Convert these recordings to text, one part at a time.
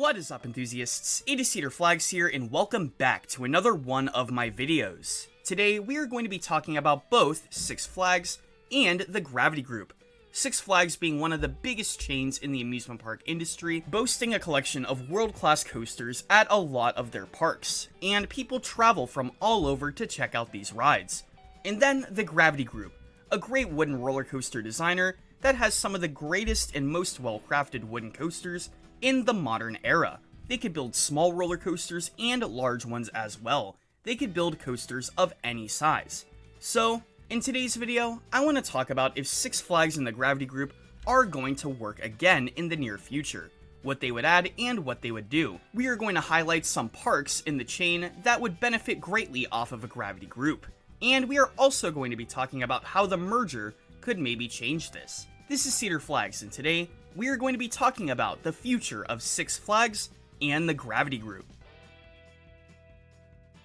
What is up, enthusiasts? It is Cedar Flags here, and welcome back to another one of my videos. Today, we are going to be talking about both Six Flags and the Gravity Group. Six Flags being one of the biggest chains in the amusement park industry, boasting a collection of world-class coasters at a lot of their parks, and people travel from all over to check out these rides. And then the Gravity Group, a great wooden roller coaster designer that has some of the greatest and most well-crafted wooden coasters in the modern era. They could build small roller coasters and large ones as well. They could build coasters of any size. So, in today's video, I want to talk about if Six Flags and the Gravity Group are going to work again in the near future, what they would add and what they would do. We are going to highlight some parks in the chain that would benefit greatly off of a Gravity Group. And we are also going to be talking about how the merger could maybe change this. This is Cedar Flags, and today, we are going to be talking about the future of Six Flags and the Gravity Group.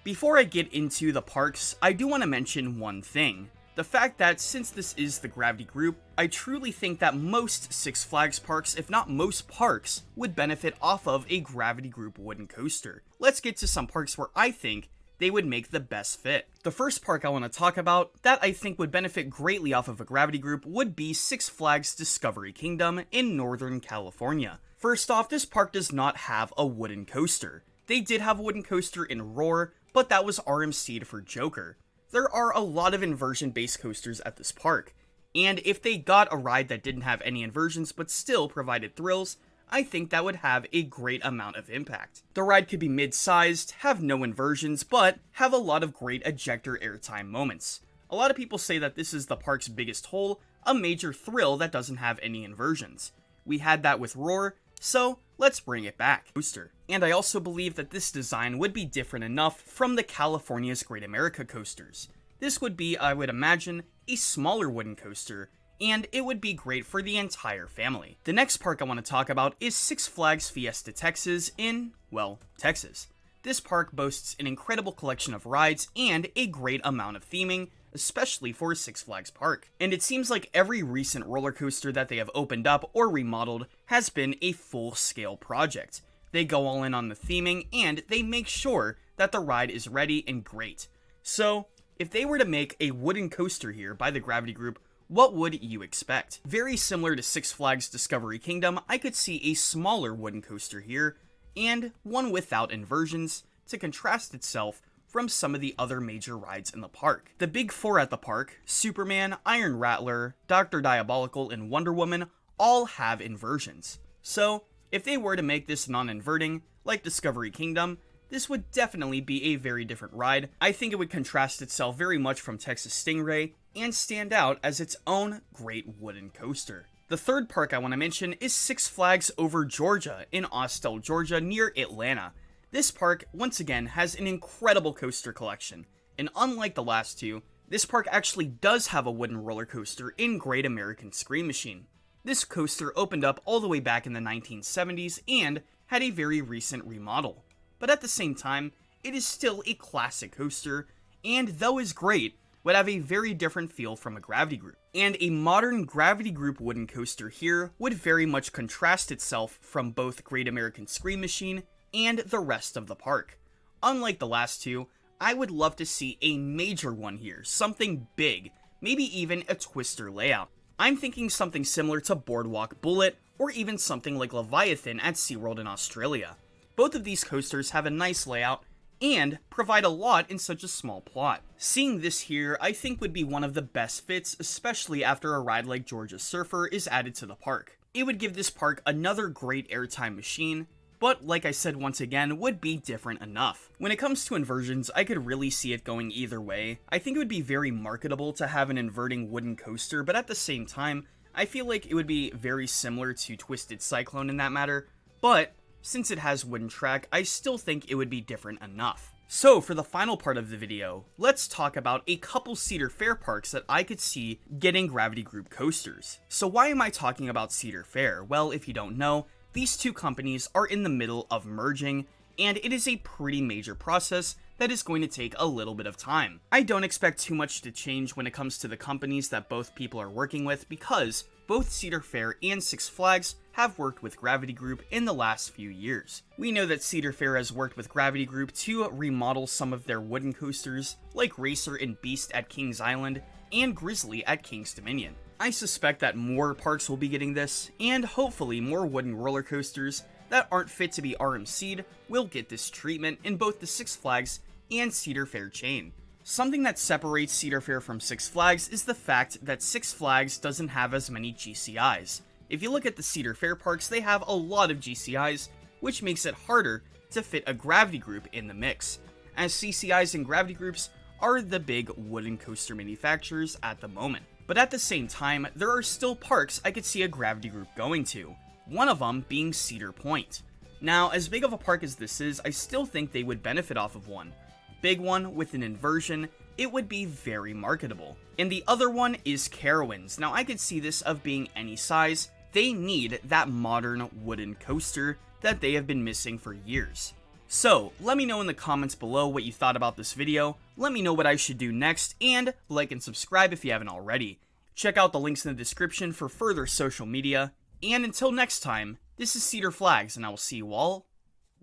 Before I get into the parks, I do want to mention one thing. The fact that since this is the Gravity Group, I truly think that most Six Flags parks, if not most parks, would benefit off of a Gravity Group wooden coaster. Let's get to some parks where I think they would make the best fit. The first park I want to talk about that I think would benefit greatly off of a Gravity Group would be Six Flags Discovery Kingdom in Northern California. First off, this park does not have a wooden coaster. They did have a wooden coaster in Roar, but that was RMC'd for Joker. There are a lot of inversion-based coasters at this park, and if they got a ride that didn't have any inversions but still provided thrills, I think that would have a great amount of impact. The ride could be mid-sized, have no inversions, but have a lot of great ejector airtime moments. A lot of people say that this is the park's biggest hole, a major thrill that doesn't have any inversions. We had that with Roar, so let's bring it back. Coaster. And I also believe that this design would be different enough from the California's Great America coasters. This would be, I would imagine, a smaller wooden coaster, and it would be great for the entire family. The next park I want to talk about is Six Flags Fiesta Texas in, well, Texas. This park boasts an incredible collection of rides and a great amount of theming, especially for a Six Flags park. And it seems like every recent roller coaster that they have opened up or remodeled has been a full-scale project. They go all in on the theming, and they make sure that the ride is ready and great. So, if they were to make a wooden coaster here by the Gravity Group, what would you expect? Very similar to Six Flags Discovery Kingdom, I could see a smaller wooden coaster here, and one without inversions to contrast itself from some of the other major rides in the park. The big four at the park, Superman, Iron Rattler, Dr. Diabolical, and Wonder Woman, all have inversions. So, if they were to make this non-inverting, like Discovery Kingdom, this would definitely be a very different ride. I think it would contrast itself very much from Texas Stingray, and stand out as its own great wooden coaster. The third park I want to mention is Six Flags Over Georgia in Austell, Georgia, near Atlanta. This park, once again, has an incredible coaster collection, and unlike the last two, this park actually does have a wooden roller coaster in Great American Scream Machine. This coaster opened up all the way back in the 1970s and had a very recent remodel, but at the same time, it is still a classic coaster, and though is great, would have a very different feel from a Gravity Group. And a modern Gravity Group wooden coaster here would very much contrast itself from both Great American Scream Machine and the rest of the park. Unlike the last two, I would love to see a major one here, something big, maybe even a twister layout. I'm thinking something similar to Boardwalk Bullet, or even something like Leviathan at SeaWorld in Australia. Both of these coasters have a nice layout, and provide a lot in such a small plot. Seeing this here, I think would be one of the best fits, especially after a ride like Georgia Surfer is added to the park. It would give this park another great airtime machine, but like I said once again, would be different enough. When it comes to inversions, I could really see it going either way. I think it would be very marketable to have an inverting wooden coaster, but at the same time, I feel like it would be very similar to Twisted Cyclone in that matter, but since it has wooden track, I still think it would be different enough. So for the final part of the video, let's talk about a couple Cedar Fair parks that I could see getting Gravity Group coasters. So why am I talking about Cedar Fair? Well, if you don't know, these two companies are in the middle of merging, and it is a pretty major process that is going to take a little bit of time. I don't expect too much to change when it comes to the companies that both people are working with, because both Cedar Fair and Six Flags have worked with Gravity Group in the last few years. We know that Cedar Fair has worked with Gravity Group to remodel some of their wooden coasters, like Racer and Beast at Kings Island, and Grizzly at Kings Dominion. I suspect that more parks will be getting this, and hopefully more wooden roller coasters that aren't fit to be RMC'd will get this treatment in both the Six Flags and Cedar Fair chain. Something that separates Cedar Fair from Six Flags is the fact that Six Flags doesn't have as many GCIs. If you look at the Cedar Fair parks, they have a lot of GCIs, which makes it harder to fit a Gravity Group in the mix, as CCIs and Gravity Groups are the big wooden coaster manufacturers at the moment. But at the same time, there are still parks I could see a Gravity Group going to, one of them being Cedar Point. Now, as big of a park as this is, I still think they would benefit off of one. Big one with an inversion, it would be very marketable. And the other one is Carowinds. Now, I could see this of being any size. They need that modern wooden coaster that they have been missing for years. So, let me know in the comments below what you thought about this video, let me know what I should do next, and like and subscribe if you haven't already. Check out the links in the description for further social media, and until next time, this is Cedar Flags, and I will see you all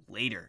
later.